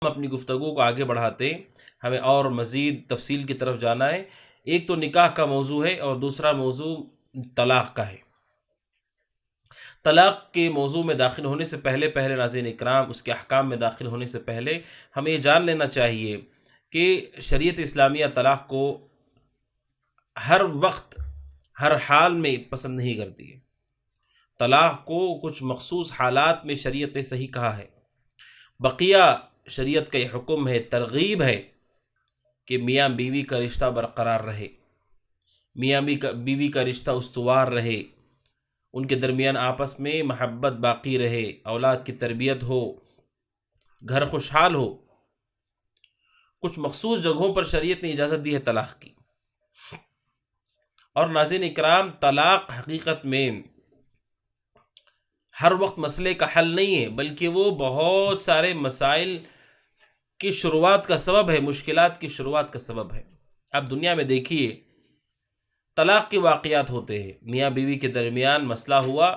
ہم اپنی گفتگو کو آگے بڑھاتے ہیں، ہمیں اور مزید تفصیل کی طرف جانا ہے۔ ایک تو نکاح کا موضوع ہے اور دوسرا موضوع طلاق کا ہے۔ طلاق کے موضوع میں داخل ہونے سے پہلے ناظرین اکرام، اس کے احکام میں داخل ہونے سے پہلے ہمیں یہ جان لینا چاہیے کہ شریعت اسلامیہ طلاق کو ہر وقت ہر حال میں پسند نہیں کرتی ہے۔ طلاق کو کچھ مخصوص حالات میں شریعت نے صحیح کہا ہے، بقیہ شریعت کا یہ حکم ہے، ترغیب ہے کہ میاں بیوی کا رشتہ برقرار رہے، میاں بیوی کا رشتہ استوار رہے، ان کے درمیان آپس میں محبت باقی رہے، اولاد کی تربیت ہو، گھر خوشحال ہو۔ کچھ مخصوص جگہوں پر شریعت نے اجازت دی ہے طلاق کی۔ اور ناظرین اکرام، طلاق حقیقت میں ہر وقت مسئلے کا حل نہیں ہے، بلکہ وہ بہت سارے مسائل کی شروعات کا سبب ہے، مشکلات کی شروعات کا سبب ہے۔ اب دنیا میں دیکھیے، طلاق کے واقعات ہوتے ہیں، میاں بیوی کے درمیان مسئلہ ہوا،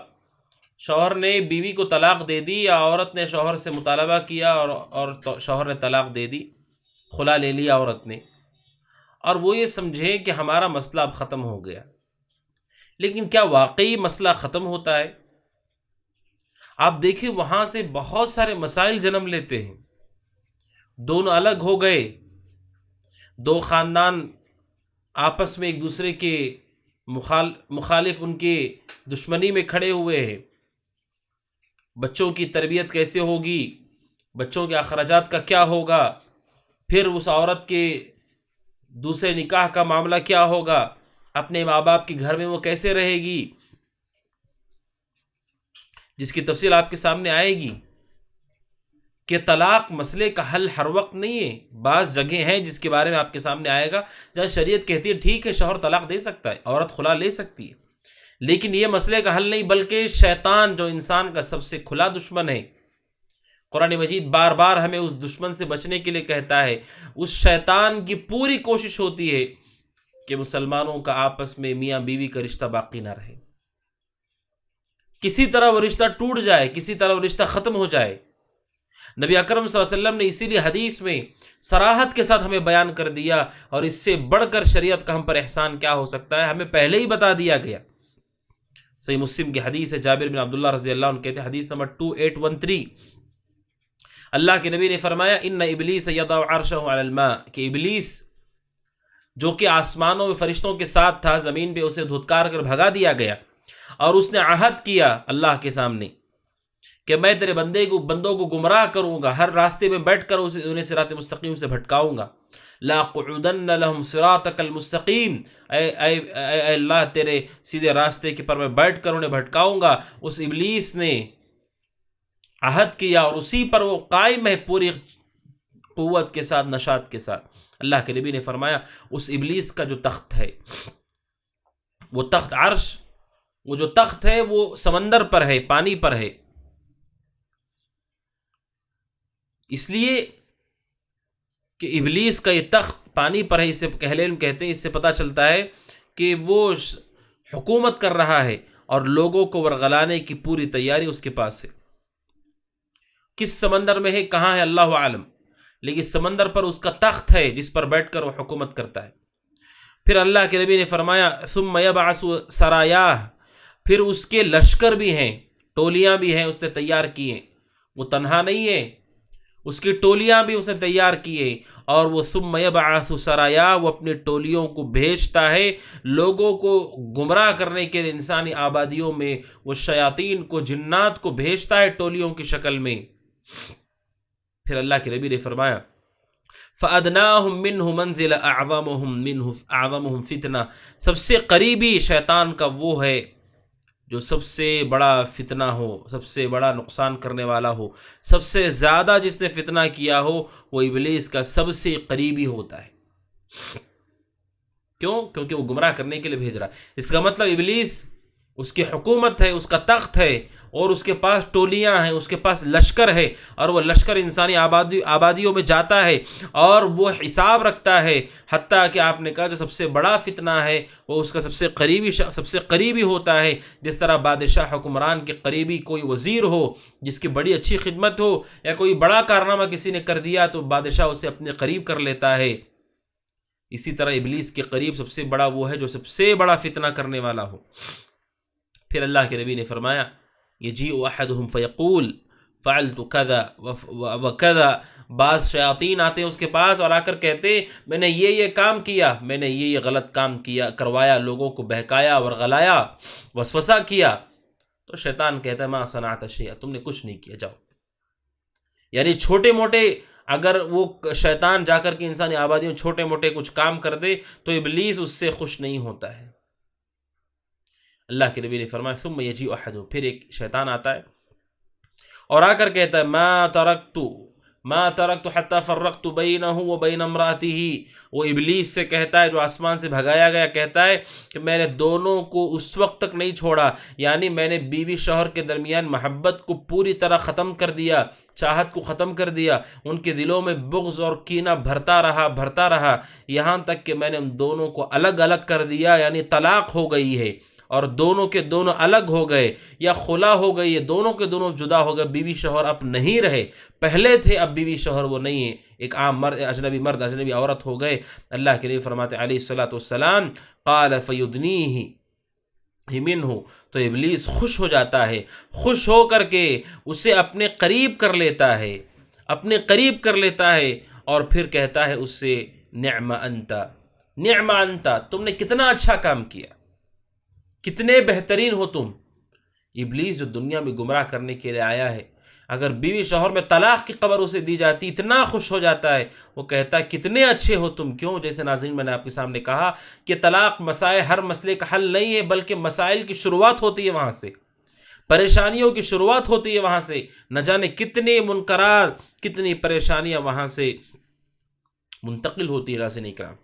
شوہر نے بیوی کو طلاق دے دی یا عورت نے شوہر سے مطالبہ کیا اور شوہر نے طلاق دے دی، خلا لے لیا عورت نے، اور وہ یہ سمجھے کہ ہمارا مسئلہ اب ختم ہو گیا۔ لیکن کیا واقعی مسئلہ ختم ہوتا ہے؟ آپ دیکھیں، وہاں سے بہت سارے مسائل جنم لیتے ہیں۔ دونوں الگ ہو گئے، دو خاندان آپس میں ایک دوسرے کے مخالف ان کے دشمنی میں کھڑے ہوئے ہیں۔ بچوں کی تربیت کیسے ہوگی، بچوں کے اخراجات کا کیا ہوگا، پھر اس عورت کے دوسرے نکاح کا معاملہ کیا ہوگا، اپنے ماں باپ کے گھر میں وہ کیسے رہے گی، جس کی تفصیل آپ کے سامنے آئے گی۔ کہ طلاق مسئلے کا حل ہر وقت نہیں ہے، بعض جگہ ہیں جس کے بارے میں آپ کے سامنے آئے گا جہاں شریعت کہتی ہے ٹھیک ہے، شوہر طلاق دے سکتا ہے، عورت خلا لے سکتی ہے، لیکن یہ مسئلے کا حل نہیں، بلکہ شیطان جو انسان کا سب سے کھلا دشمن ہے، قرآن مجید بار بار ہمیں اس دشمن سے بچنے کے لیے کہتا ہے۔ اس شیطان کی پوری کوشش ہوتی ہے کہ مسلمانوں کا آپس میں میاں بیوی کا رشتہ باقی نہ رہے، کسی طرح وہ رشتہ ٹوٹ جائے، کسی طرح وہ رشتہ ختم ہو جائے۔ نبی اکرم صلی اللہ علیہ وسلم نے اسی لیے حدیث میں صراحت کے ساتھ ہمیں بیان کر دیا، اور اس سے بڑھ کر شریعت کا ہم پر احسان کیا ہو سکتا ہے، ہمیں پہلے ہی بتا دیا گیا۔ صحیح مسلم کی حدیث ہے، جابر بن عبداللہ رضی اللہ عنہ کہتے ہیں، حدیث نمبر 2813، اللہ کے نبی نے فرمایا، ان ابلیس یضع عرشہ علی الماء، کہ ابلیس جو کہ آسمانوں میں فرشتوں کے ساتھ تھا، زمین پہ اسے دھتکار کر بھگا دیا گیا، اور اس نے عہد کیا اللہ کے سامنے کہ میں تیرے بندوں کو گمراہ کروں گا، ہر راستے میں بیٹھ کر انہیں صراط مستقیم سے بھٹکاؤں گا۔ لاقعدن لهم صراطک المستقیم، اے اللہ تیرے سیدھے راستے کے پر میں بیٹھ کر انہیں بھٹکاؤں گا۔ اس ابلیس نے عہد کیا اور اسی پر وہ قائم ہے پوری قوت کے ساتھ، نشاط کے ساتھ۔ اللہ کے نبی نے فرمایا، اس ابلیس کا جو تخت ہے، وہ تخت عرش، وہ جو تخت ہے وہ سمندر پر ہے، پانی پر ہے۔ اس لیے کہ ابلیس کا یہ تخت پانی پر ہے، اسے اہل علم کہتے ہیں، اس سے پتہ چلتا ہے کہ وہ حکومت کر رہا ہے اور لوگوں کو ورغلانے کی پوری تیاری اس کے پاس ہے۔ کس سمندر میں ہے، کہاں ہے، اللہ عالم، لیکن سمندر پر اس کا تخت ہے جس پر بیٹھ کر وہ حکومت کرتا ہے۔ پھر اللہ کے نبی نے فرمایا، ثم یبعث سرایاہ، پھر اس کے لشکر بھی ہیں، ٹولیاں بھی ہیں، اس نے تیار کی ہیں، وہ تنہا نہیں ہے، اس کی ٹولیاں بھی اس نے تیار کی ہیں، اور وہ ثم یبعث سرایاہ، وہ اپنی ٹولیوں کو بھیجتا ہے لوگوں کو گمراہ کرنے کے لیے، انسانی آبادیوں میں وہ شیاطین کو، جنات کو بھیجتا ہے ٹولیوں کی شکل میں۔ پھر اللہ کے نبی نے فرمایا، فَأَدْنَاهُمْ مِنْهُ مَنْزِلَ أَعْظَمُهُمْ فِتْنَةً، سب سے قریبی شیطان کا وہ ہے جو سب سے بڑا فتنہ ہو، سب سے بڑا نقصان کرنے والا ہو، سب سے زیادہ جس نے فتنہ کیا ہو، وہ ابلیس کا سب سے قریبی ہوتا ہے۔ کیوں؟ کیونکہ وہ گمراہ کرنے کے لیے بھیج رہا ہے۔ اس کا مطلب ابلیس اس کی حکومت ہے، اس کا تخت ہے، اور اس کے پاس ٹولیاں ہیں، اس کے پاس لشکر ہے، اور وہ لشکر انسانی آبادیوں میں جاتا ہے اور وہ حساب رکھتا ہے، حتیٰ کہ آپ نے کہا جو سب سے بڑا فتنہ ہے وہ اس کا سب سے قریبی ہوتا ہے، جس طرح بادشاہ حکمران کے قریبی کوئی وزیر ہو جس کی بڑی اچھی خدمت ہو، یا کوئی بڑا کارنامہ کسی نے کر دیا تو بادشاہ اسے اپنے قریب کر لیتا ہے، اسی طرح ابلیس کے قریب سب سے بڑا وہ ہے جو سب سے بڑا فتنہ کرنے والا ہو۔ پھر اللہ کے نبی نے فرمایا یجیء احدہم فیقول فعلت کذا وکذا، بعض شیاطین آتے ہیں اس کے پاس اور آ کر کہتے میں نے یہ کام کیا، میں نے یہ غلط کام کیا، کروایا، لوگوں کو بہکایا، ورغلایا، وسوسہ کیا، تو شیطان کہتا ہے ما صنعت شیئا، تم نے کچھ نہیں کیا، جاؤ۔ یعنی چھوٹے موٹے اگر وہ شیطان جا کر کے انسانی آبادی میں چھوٹے موٹے کچھ کام کر دے تو ابلیس اس سے خوش نہیں ہوتا ہے۔ اللہ کے نبی نے فرمایا ثم یجیء احدہم، پھر ایک شیطان آتا ہے اور آ کر کہتا ہے ما ترکت حتی فرقت بینہ وبین امرأتہ، وہ ابلیس سے کہتا ہے جو آسمان سے بھگایا گیا، کہتا ہے کہ میں نے دونوں کو اس وقت تک نہیں چھوڑا، یعنی میں نے بیوی شوہر کے درمیان محبت کو پوری طرح ختم کر دیا، چاہت کو ختم کر دیا، ان کے دلوں میں بغض اور کینہ بھرتا رہا، یہاں تک کہ میں نے ان دونوں کو الگ الگ کر دیا، یعنی طلاق ہو گئی ہے اور دونوں کے دونوں الگ ہو گئے، یا خلا ہو گئی ہے، دونوں کے دونوں جدا ہو گئے، بیوی شوہر اب نہیں رہے، پہلے تھے اب بیوی شوہر وہ نہیں ہے، ایک عام مرد اجنبی عورت ہو گئے۔ اللہ کے نبی فرماتے علیہ الصلوۃ والسلام قال فیدنیہ منہ، تو ابلیس خوش ہو جاتا ہے، خوش ہو کر کے اسے اپنے قریب کر لیتا ہے اور پھر کہتا ہے اس سے نعم انت، تم نے کتنا اچھا کام کیا، کتنے بہترین ہو تم۔ ابلیس جو دنیا میں گمراہ کرنے کے لیے آیا ہے، اگر بیوی شوہر میں طلاق کی خبر اسے دی جاتی اتنا خوش ہو جاتا ہے، وہ کہتا ہے کتنے اچھے ہو تم۔ کیوں؟ جیسے ناظرین میں نے آپ کے سامنے کہا کہ طلاق ہر مسئلے کا حل نہیں ہے، بلکہ مسائل کی شروعات ہوتی ہے وہاں سے، پریشانیوں کی شروعات ہوتی ہے وہاں سے، نہ جانے کتنے منکرات، کتنی پریشانیاں وہاں سے منتقل ہوتی ہے۔ ناظرین اکرام،